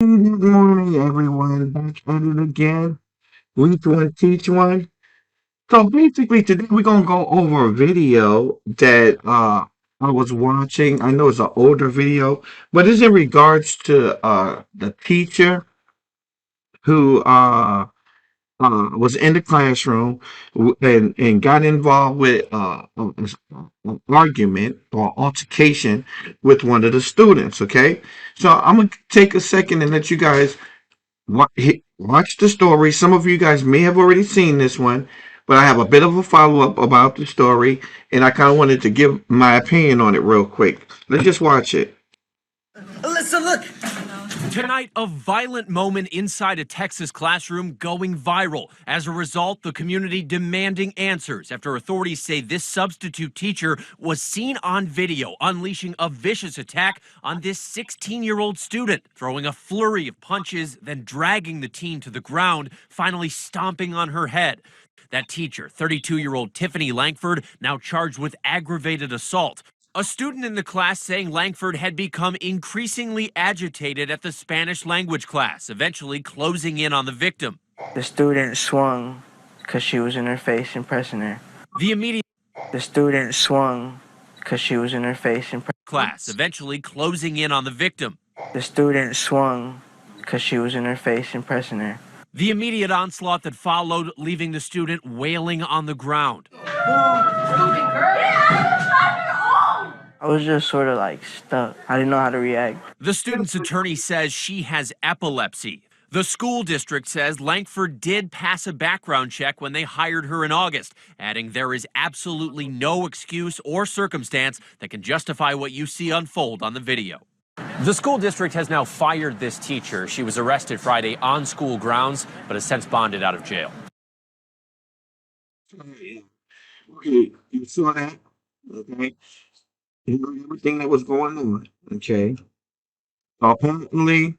Good morning, everyone. Back at it again. Week one, teach one. So basically, today we're gonna go over a video that I was watching. I know it's an older video, but it's in regards to the teacher who was in the classroom and got involved with an argument or altercation with one of the students. Okay, so I'm gonna take a second and let you guys watch the story. Some of you guys may have already seen this one, but I have a bit of a follow up about the story, and I kind of wanted to give my opinion on it real quick. Let's just watch it. Alyssa, look! Tonight, a violent moment inside a Texas classroom going viral. As a result, the community demanding answers after authorities say this substitute teacher was seen on video unleashing a vicious attack on this 16-year-old student, throwing a flurry of punches, then dragging the teen to the ground, finally stomping on her head. That teacher, 32-year-old Tiffany Langford, now charged with aggravated assault. A student in the class saying Langford had become increasingly agitated at the Spanish language class, eventually closing in on the victim. The student swung because she was in her face and pressing her. The immediate The student swung because she was in her face and class, eventually closing in on the victim. The student swung because she was in her face and pressing her. The immediate onslaught that followed, leaving the student wailing on the ground. I was just sort of like stuck. I didn't know how to react. The student's attorney says she has epilepsy. The school district says Langford did pass a background check when they hired her in August, adding there is absolutely no excuse or circumstance that can justify what you see unfold on the video. The school district has now fired this teacher. She was arrested Friday on school grounds, but has since bonded out of jail. Okay, you saw that. Okay, you know everything that was going on. Okay, apparently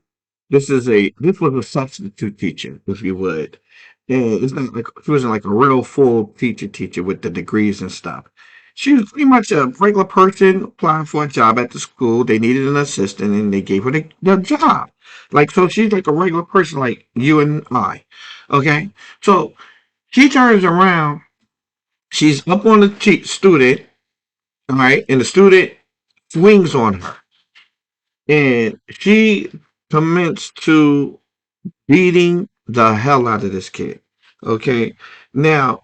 this was a substitute teacher, if you would. And it's not like she wasn't like a real full teacher with the degrees and stuff. She was pretty much a regular person applying for a job at the school. They needed an assistant and they gave her the job. Like, so she's like a regular person like you and I. Okay? So she turns around, she's up on the student, all right, and the student swings on her. And she commenced to beating the hell out of this kid. Okay. Now,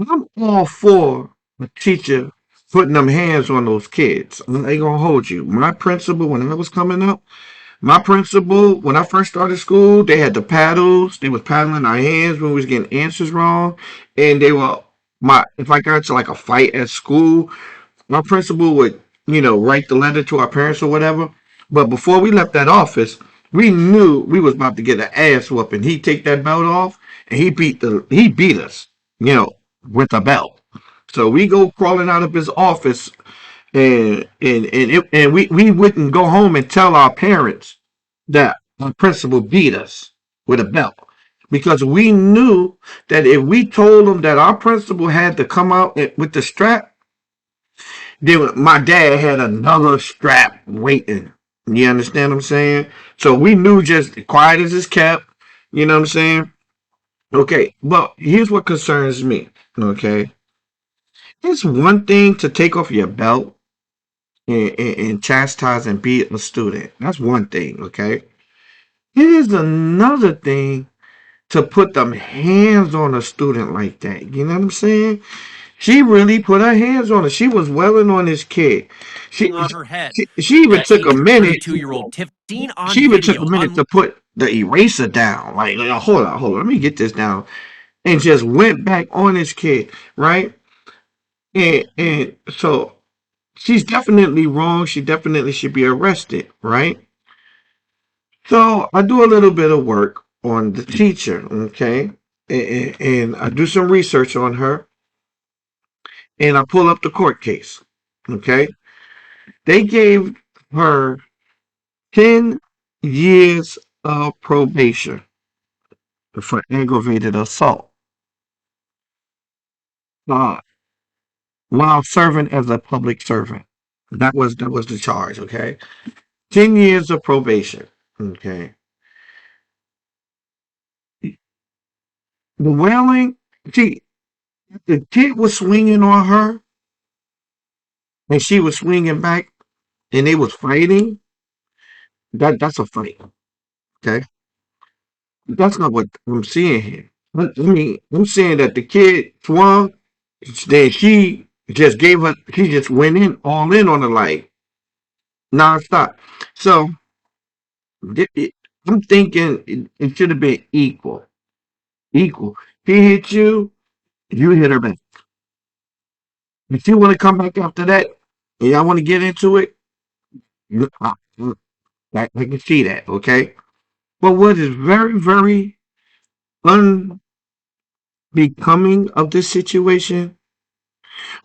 I'm all for a teacher putting them hands on those kids. I ain't gonna hold you. My principal, when I was coming up, my principal, when I first started school, they had the paddles. They was paddling our hands when we was getting answers wrong. And they were if I got to like a fight at school, my principal would, write the letter to our parents or whatever. But before we left that office, we knew we was about to get an ass whooping. He'd take that belt off and he beat us, with a belt. So we go crawling out of his office and we wouldn't go home and tell our parents that our principal beat us with a belt. Because we knew that if we told them that our principal had to come out with the strap, then my dad had another strap waiting. You understand what I'm saying? So we knew just quiet as it's kept. You know what I'm saying? Okay, but here's what concerns me. Okay, it's one thing to take off your belt and chastise and beat a student. That's one thing. Okay, it is another thing to put them hands on a student like that. You know what I'm saying? She really put her hands on her. She was welling on this kid. She On her head. she even That took a minute. 32-year-old Tiffany on She even took a video. minute to put the eraser down. Like, hold on, let me get this down, and just went back on this kid, right? And so she's definitely wrong. She definitely should be arrested, right? So I do a little bit of work on the teacher, okay, and I do some research on her, and I pull up the court case, okay. They gave her 10 years of probation for aggravated assault uh, while serving as a public servant. That was the charge, okay? 10 years of probation, okay? the wailing, see, the kid was swinging on her and she was swinging back and they was fighting. That's a fight. Okay. That's not what I'm seeing here. I mean, I'm saying that the kid swung, then she just went in all in on the light, nonstop. So it, it- I'm thinking it should have been equal. Equal. She hit you, you hit her back. If you want to come back after that, and y'all want to get into it, I can see that, okay? But what is very, very unbecoming of this situation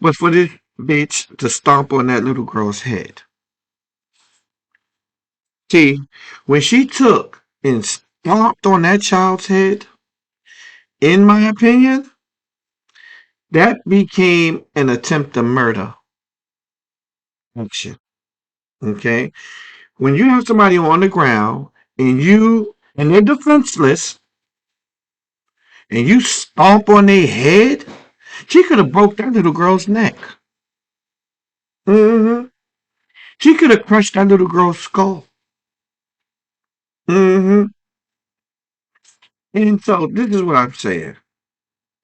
was for this bitch to stomp on that little girl's head. See, when she took and stomped on that child's head, in my opinion, that became an attempt to murder action. Okay? When you have somebody on the ground and they're defenseless and you stomp on their head, she could have broke that little girl's neck. Hmm. She could have crushed that little girl's skull. Hmm. And so this is what I'm saying.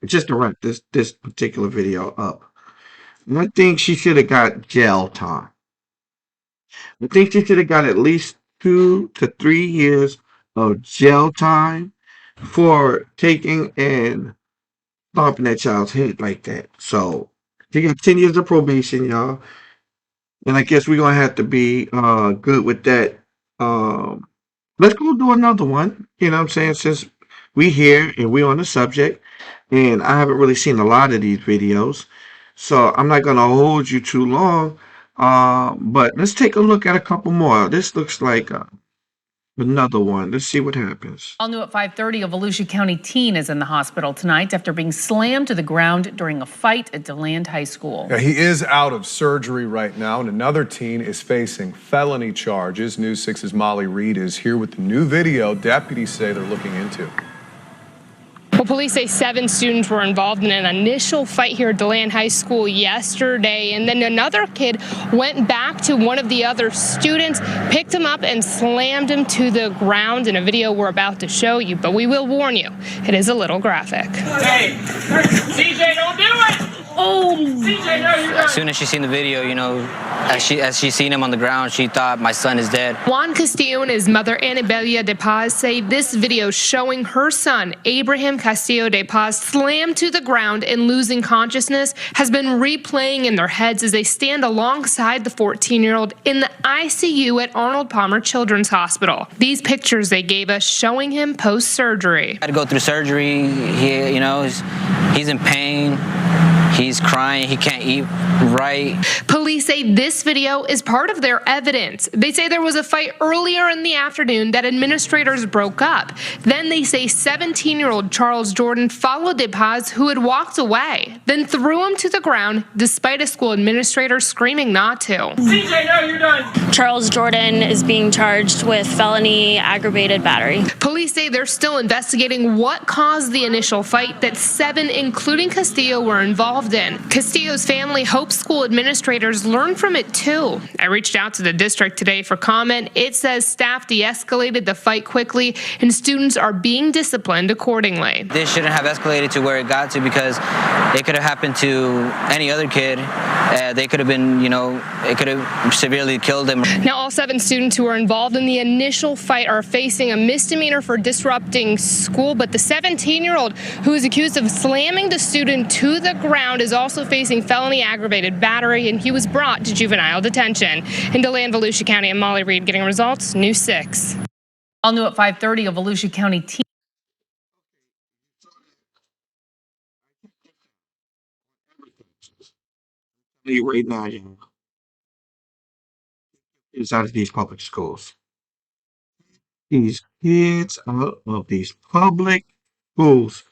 Just to wrap this particular video up. I think she should have got jail time. I think she should have got at least 2 to 3 years of jail time for taking and stomping that child's head like that. So she got 10 years of probation, y'all. And I guess we're gonna have to be good with that. Um let's go do another one. You know what I'm saying? Since we here and we on the subject, and I haven't really seen a lot of these videos, so I'm not gonna hold you too long. But let's take a look at a couple more. This looks like another one. Let's see what happens. All new at 5:30, a Volusia County teen is in the hospital tonight after being slammed to the ground during a fight at DeLand High School. Yeah, he is out of surgery right now, and another teen is facing felony charges. News 6's Molly Reed is here with the new video deputies say they're looking into. Well, police say 7 students were involved in an initial fight here at DeLand High School yesterday, and then another kid went back to one of the other students, picked him up, and slammed him to the ground in a video we're about to show you. But we will warn you, it is a little graphic. Hey, CJ, don't do it! Oh, CJ, no, you're As soon as she seen the video, you know, as she seen him on the ground, she thought my son is dead. Juan Castillo and his mother, Anabella de Paz, say this video showing her son, Abraham Castillo de Paz, slammed to the ground and losing consciousness has been replaying in their heads as they stand alongside the 14-year-old in the ICU at Arnold Palmer Children's Hospital. These pictures they gave us showing him post-surgery. Had to go through surgery. He, you know, he's in pain. He's crying. He can't eat right. Police say this video is part of their evidence. They say there was a fight earlier in the afternoon that administrators broke up. Then they say 17-year-old Charles Jordan followed De Paz, who had walked away, then threw him to the ground despite a school administrator screaming not to. CJ, no, you're done. Charles Jordan is being charged with felony aggravated battery. Police say they're still investigating what caused the initial fight that 7, including Castillo, were involved in. Castillo's family hopes school administrators learn from it too. I reached out to the district today for comment. It says staff de-escalated the fight quickly and students are being disciplined accordingly. This shouldn't have escalated to where it got to because it could have happened to any other kid. They could have been, you know, it could have severely killed them. Now, all 7 students who were involved in the initial fight are facing a misdemeanor for disrupting school, but the 17-year-old who is accused of slamming the student to the ground is also facing felony aggravated battery, and he was brought to juvenile detention. In DeLand, Volusia County, I'm Molly Reed getting results, News 6. All new at 5:30, a Volusia County teen. You right now, y'all. It's out of these public schools. These kids out of these public schools.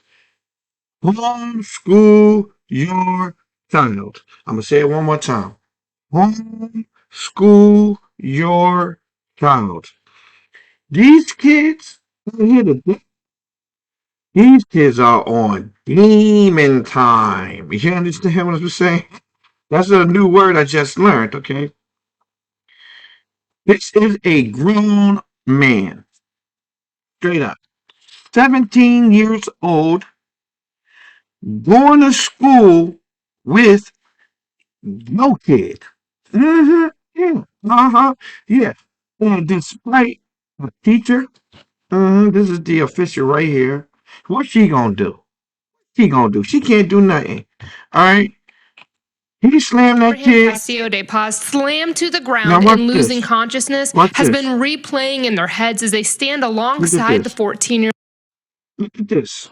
Homeschool your child. I'm gonna say it one more time. Homeschool your child. These kids are here today. These kids are on demon time. You understand what I'm saying? That's a new word I just learned, okay? This is a grown man. Straight up. 17 years old, going to school with no kid. Mm-hmm. Yeah. Uh-huh. Yeah. And despite the teacher, this is the official right here. What's she gonna do? She gonna do? She can't do nothing. All right. He slammed that Abraham kid. Castillo de Paz slammed to the Now ground watch and losing this. consciousness Watch has this. been replaying in their heads as they stand Look at alongside the this. 14-year-old. Look at this.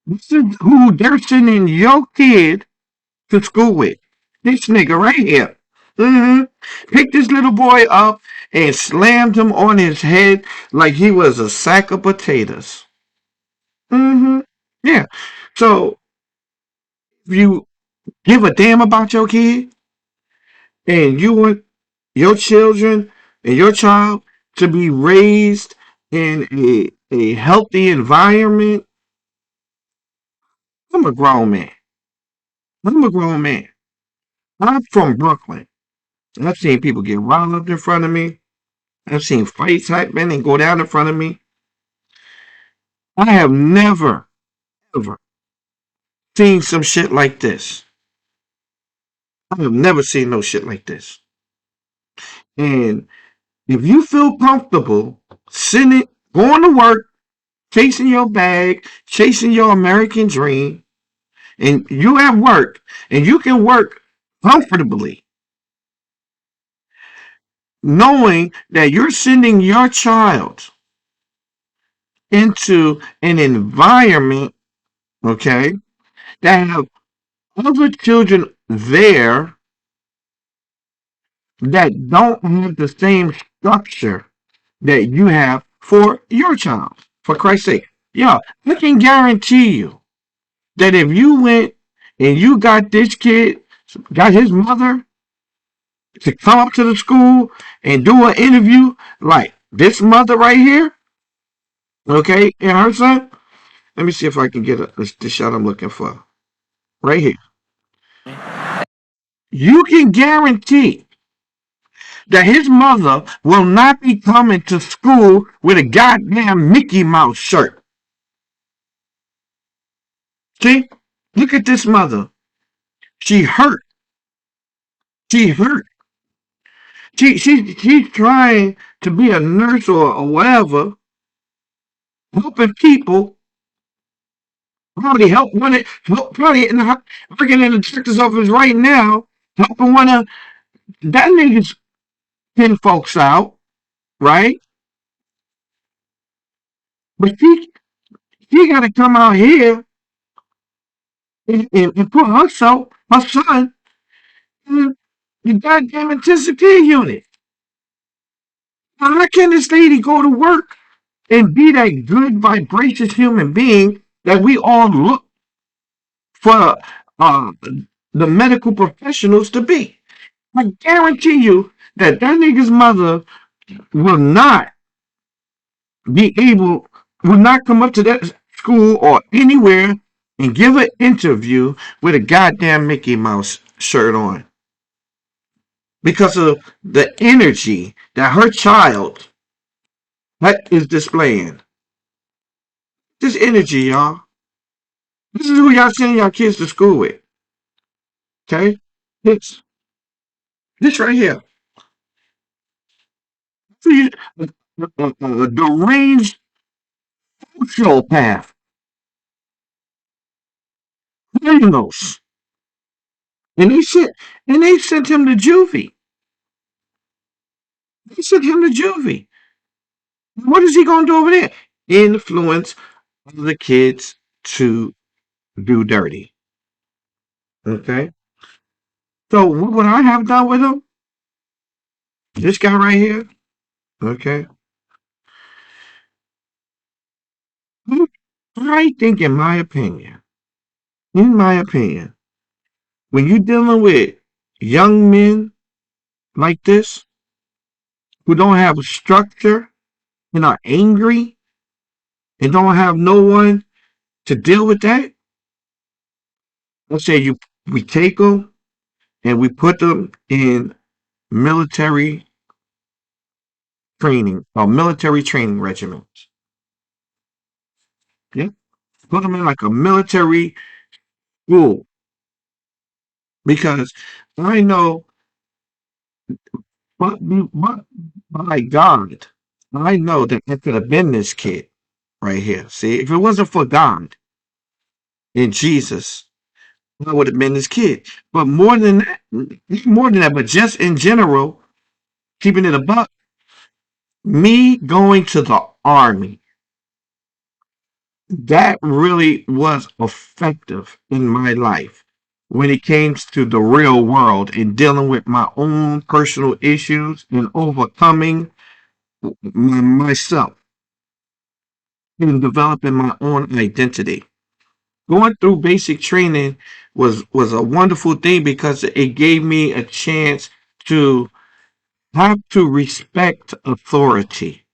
This is who they're sending your kid to school with. This nigga right here. Picked this little boy up and slammed him on his head like he was a sack of potatoes. Yeah. So if you give a damn about your kid and you want your children and your child to be raised in a healthy environment, I'm a grown man. I'm a grown man. I'm from Brooklyn. I've seen people get riled up in front of me. I've seen fights happen and go down in front of me. I have never, ever seen some shit like this. I have never seen no shit like this. And if you feel comfortable sitting, going to work, chasing your bag, chasing your American dream, and you at work, and you can work comfortably, knowing that you're sending your child into an environment, okay, that have other children there that don't have the same structure that you have for your child, for Christ's sake. Yeah, I can guarantee you that if you went and you got this kid, got his mother to come up to the school and do an interview like this mother right here, okay, and her son. Let me see if I can get the shot I'm looking for. Right here. You can guarantee that his mother will not be coming to school with a goddamn Mickey Mouse shirt. See? Look at this mother. She hurt. She hurt. She's trying to be a nurse or whatever, helping people. Probably probably working in the doctor's office right now, helping one of that nigga's kin folks out, right? But she got to come out here and put her son, in the goddamn intensive care unit. How can this lady go to work and be that good, vibracious human being that we all look for the medical professionals to be? I guarantee you that nigga's mother will not will not come up to that school or anywhere and give an interview with a goddamn Mickey Mouse shirt on. Because of the energy that her child is displaying. This energy, y'all. This is who y'all sending y'all kids to school with. Okay? This right here. See, the deranged sociopath. Criminals. And they sent him to juvie. They sent him to juvie. What is he gonna do over there? Influence the kids to do dirty. Okay? So what would I have done with him? This guy right here. Okay. I think in my opinion, when you're dealing with young men like this who don't have a structure and are angry and don't have no one to deal with that, let's say we take them and we put them in military training or military training regiments. Yeah, put them in like a military school because I know, but by God, I know that it could have been this kid right here. See, if it wasn't for God and Jesus, I would have been this kid. But more than that, but just in general, keeping it a buck, me going to the army, that really was effective in my life when it came to the real world and dealing with my own personal issues and overcoming myself and developing my own identity. Going through basic training was a wonderful thing because it gave me a chance to have to respect authority.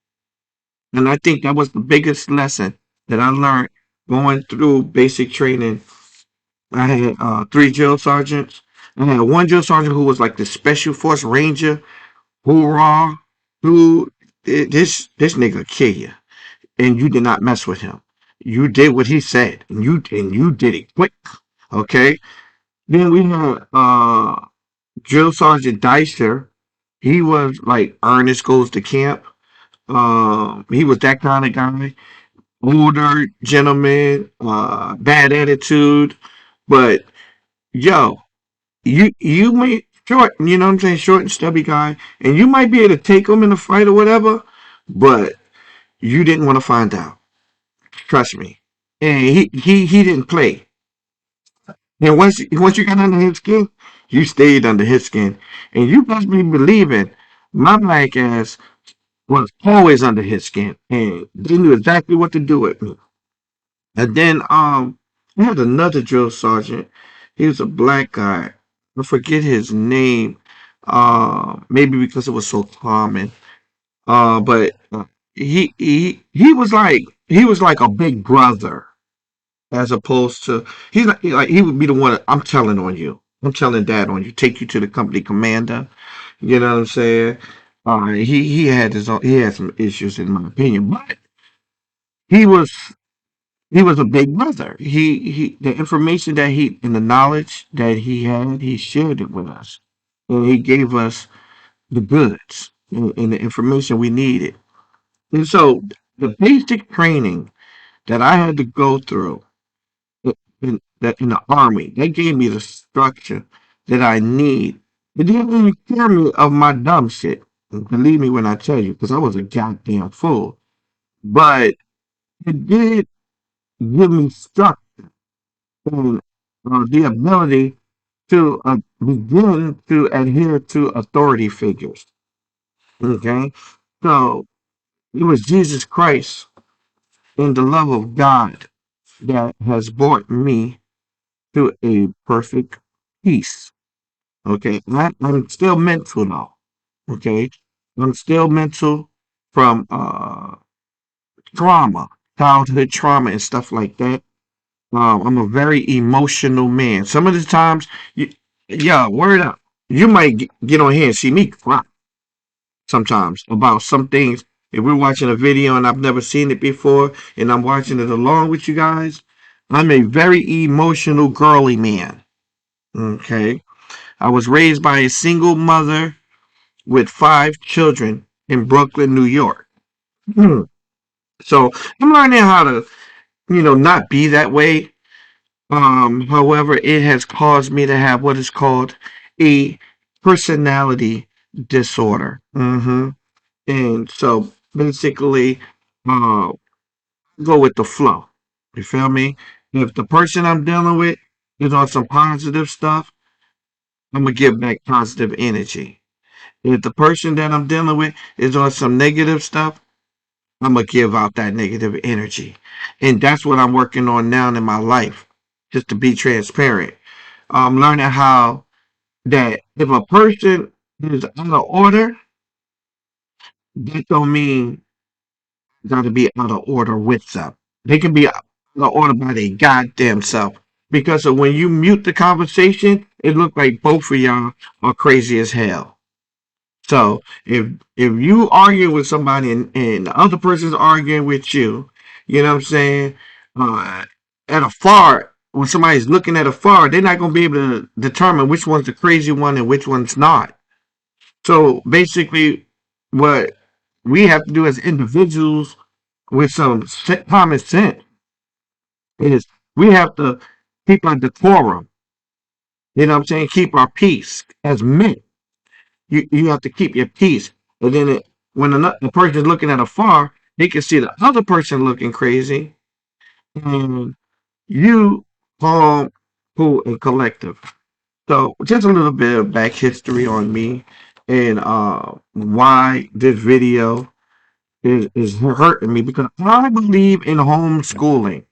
And I think that was the biggest lesson that I learned going through basic training. I had 3 drill sergeants. I had 1 drill sergeant who was like the special force ranger, hoorah, who this nigga kill you, and you did not mess with him. You did what he said, and you did it quick. Okay. Then we had drill sergeant Dicer. He was like Ernest Goes to Camp. He was that kind of guy. Older gentleman, bad attitude, but yo, you may short, you know what I'm saying, short and stubby guy, and you might be able to take him in a fight or whatever, but you didn't want to find out. Trust me. And he didn't play. And once you got under his skin, you stayed under his skin, and you must be believing my black ass was always under his skin, and they knew exactly what to do with me. And then I had another drill sergeant. He was a black guy. I forget his name. Maybe because it was so common. But he was like a big brother as opposed to he would be the one I'm telling on you. I'm telling dad on you. Take you to the company commander. You know what I'm saying? He had some issues in my opinion, but he was he was a big brother. He the information that he and the knowledge that he had, he shared it with us. And he gave us the goods and the information we needed. And so the basic training that I had to go through in the army, that gave me the structure that I need. It didn't even cure me of my dumb shit. Believe me when I tell you, because I was a goddamn fool. But it did give me structure and the ability to begin to adhere to authority figures. Okay, so it was Jesus Christ and the love of God that has brought me to a perfect peace. Okay, I'm still mental though. Okay, I'm still mental from trauma, childhood trauma, and stuff like that. I'm a very emotional man. Some of the times, yeah, word up. You might get on here and see me cry sometimes about some things. If we're watching a video and I've never seen it before and I'm watching it along with you guys, I'm a very emotional, girly man. Okay. I was raised by a single mother with 5 children in Brooklyn, New York. So I'm learning how to, not be that way. However, it has caused me to have what is called a personality disorder. And so basically, go with the flow. You feel me? If the person I'm dealing with is on some positive stuff, I'm gonna give back positive energy. If the person that I'm dealing with is on some negative stuff, I'm gonna give out that negative energy. And that's what I'm working on now in my life, just to be transparent. I'm learning how that if a person is out of order, that don't mean got to be out of order with them. They can be out the order by their goddamn self. Because of when you mute the conversation, it look like both of y'all are crazy as hell. So if you argue with somebody and the other person's arguing with you, you know what I'm saying? At afar, when somebody's looking at afar, they're not gonna be able to determine which one's the crazy one and which one's not. So basically, what we have to do as individuals with some common sense is we have to keep our decorum. You know what I'm saying? Keep our peace as men. You have to keep your peace. And then when the person is looking at afar, they can see the other person looking crazy. And you calm, cool, and collective. So just a little bit of back history on me and why this video is hurting me, because I believe in homeschooling.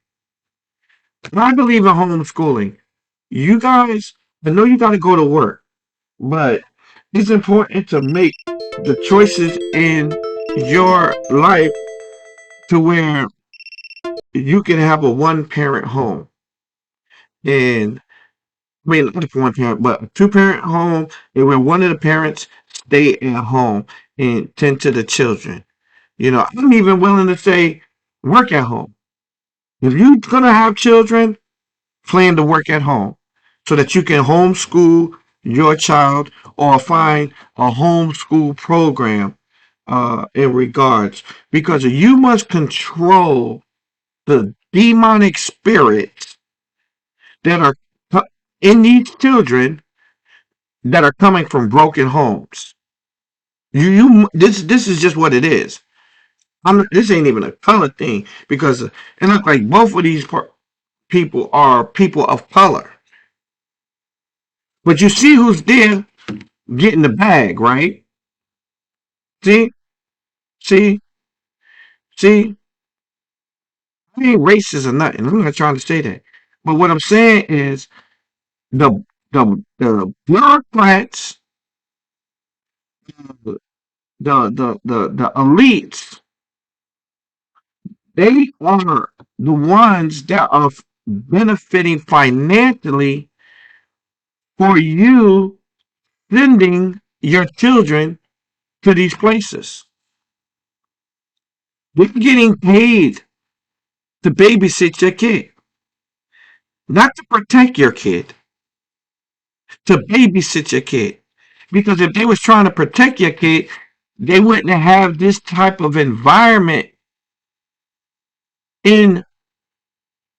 I believe in homeschooling. You guys, I know you got to go to work, but it's important to make the choices in your life to where you can have a one parent home. And I mean, not a one parent, but a two parent home, and where one of the parents stay at home and tend to the children. You know, I'm even willing to say work at home. If you're going to have children, plan to work at home so that you can homeschool your child or find a homeschool program in regards, because you must control the demonic spirits that are in these children that are coming from broken homes. This is just what it is. This ain't even a color thing, because it looks like both of these people are people of color. But you see who's there getting the bag, right? See, see, see. I ain't racist or nothing. I'm not trying to say that. But what I'm saying is the bureaucrats, the elites, they are the ones that are benefiting financially for you sending your children to these places. They're getting paid to babysit your kid, not to protect your kid, to babysit your kid. Because if they was trying to protect your kid, they wouldn't have this type of environment in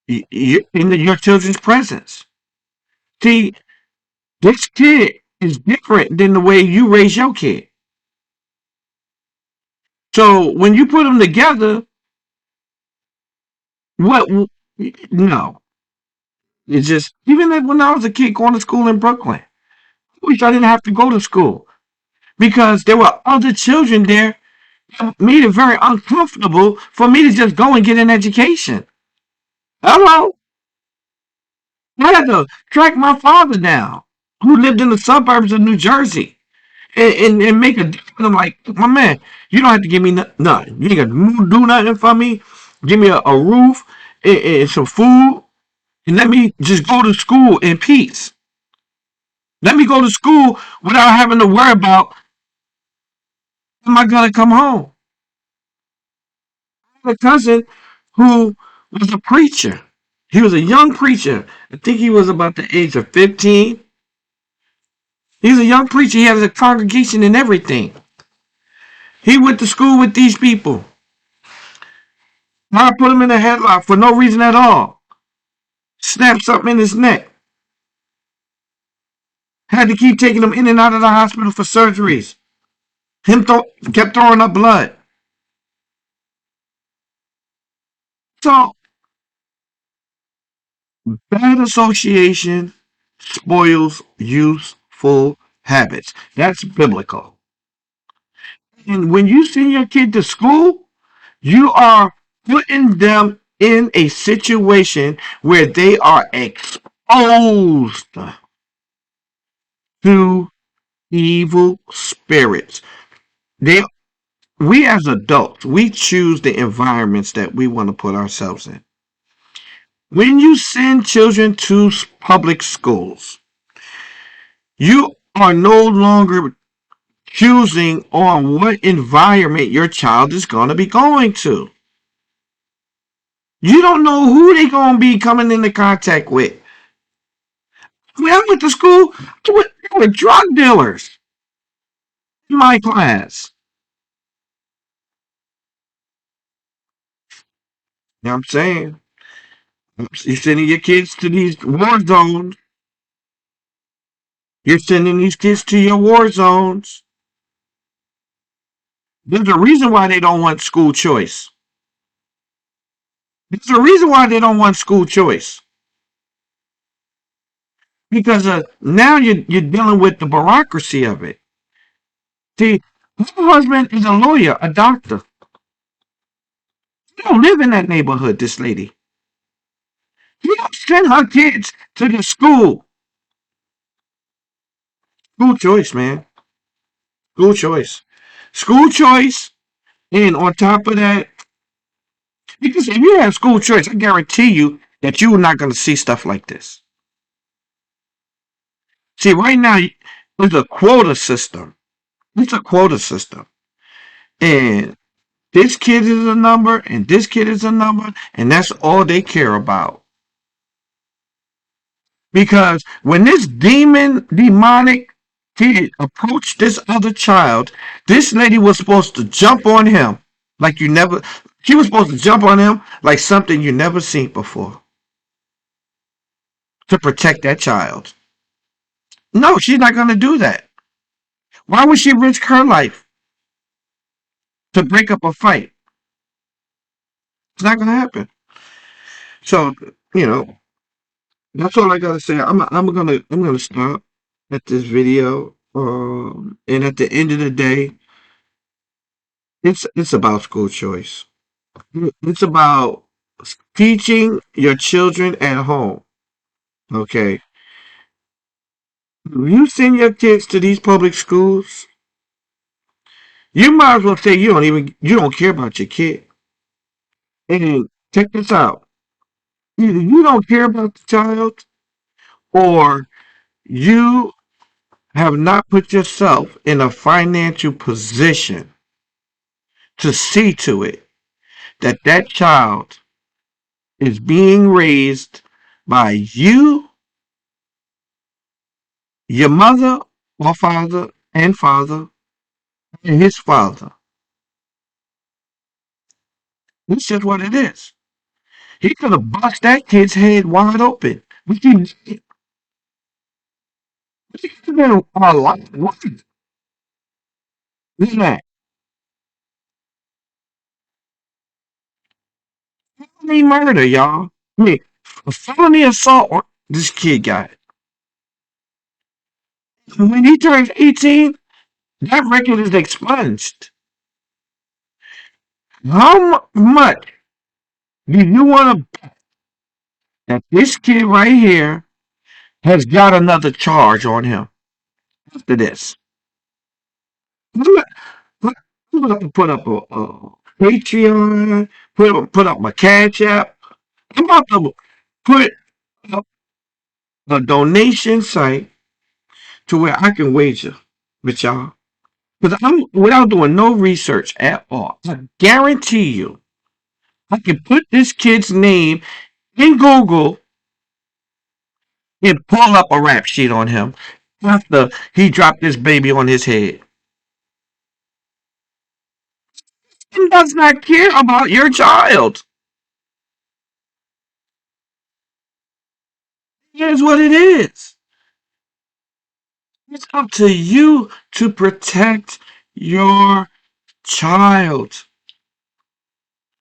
your children's presence. See, this kid is different than the way you raise your kid. So when you put them together, what? No, it's just, even when I was a kid going to school in Brooklyn, I wish I didn't have to go to school, because there were other children there that made it very uncomfortable for me to just go and get an education. Hello? I had to track my father down, who lived in the suburbs of New Jersey, and make a difference. I'm like, my man, you don't have to give me nothing. You ain't got to do nothing for me. Give me a roof and some food, and let me just go to school in peace. Let me go to school without having to worry about, am I going to come home? I had a cousin who was a preacher. He was a young preacher. I think he was about the age of 15. He was a young preacher. He had a congregation and everything. He went to school with these people. I put him in a headlock for no reason at all. Snapped something in his neck. Had to keep taking him in and out of the hospital for surgeries. Him kept throwing up blood. So, bad association spoils useful habits. That's biblical. And when you send your kid to school, you are putting them in a situation where they are exposed to evil spirits. We as adults, we choose the environments that we want to put ourselves in. when you send children to public schools, you are no longer choosing on what environment your child is going to be going to. You don't know who they're going to be coming into contact with. When I went to school, there were drug dealers in my class. You know what I'm saying? You're sending your kids to these war zones. You're sending these kids to your war zones. There's a reason why they don't want school choice. There's a reason why they don't want school choice. Because now you're dealing with the bureaucracy of it. See, my husband is a lawyer, a doctor. You don't live in that neighborhood, this lady. You don't send her kids to the school. School choice, man. School choice. School choice. And on top of that, because if you have school choice, I guarantee you that you're not going to see stuff like this. See, right now, there's a quota system. It's a quota system. And this kid is a number, and this kid is a number, and that's all they care about. Because when this demonic kid approached this other child, this lady was supposed to jump on him like she was supposed to jump on him like something you never seen before to protect that child. No, she's not going to do that. Why would she risk her life to break up a fight? It's not going to happen. So, that's all I gotta say. I'm gonna stop at this video. And at the end of the day, it's about school choice. It's about teaching your children at home. Okay, you send your kids to these public schools, you might as well say you don't care about your kid. And check this out: either you don't care about the child, or you have not put yourself in a financial position to see to it that that child is being raised by you, your mother or father, and his father. That's just what it is. He could have bust that kid's head wide open. But he could have been a lot worse than that. Felony murder, y'all. I mean, a felony assault. This kid got it. When he turns 18, that record is expunged. How much do you want to bet that this kid right here has got another charge on him after this? I'm about to put up a Patreon, put up my Cash App. I'm about to put up a donation site to where I can wager with y'all. Because I'm without doing no research at all. I guarantee you, I can put this kid's name in Google and pull up a rap sheet on him after he dropped this baby on his head. He does not care about your child. Here's what it is. It's up to you to protect your child.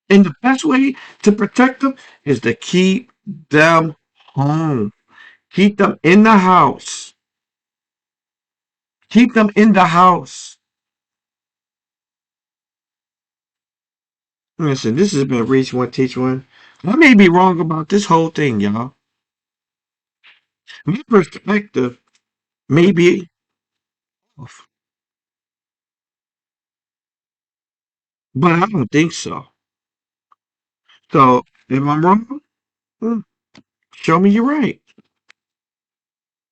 And the best way to protect them is to keep them home. Keep them in the house. Keep them in the house. Listen, this has been Reach One, Teach One. I may be wrong about this whole thing, y'all. My perspective may be off, but I don't think so. So, if I'm wrong, Show me you're right.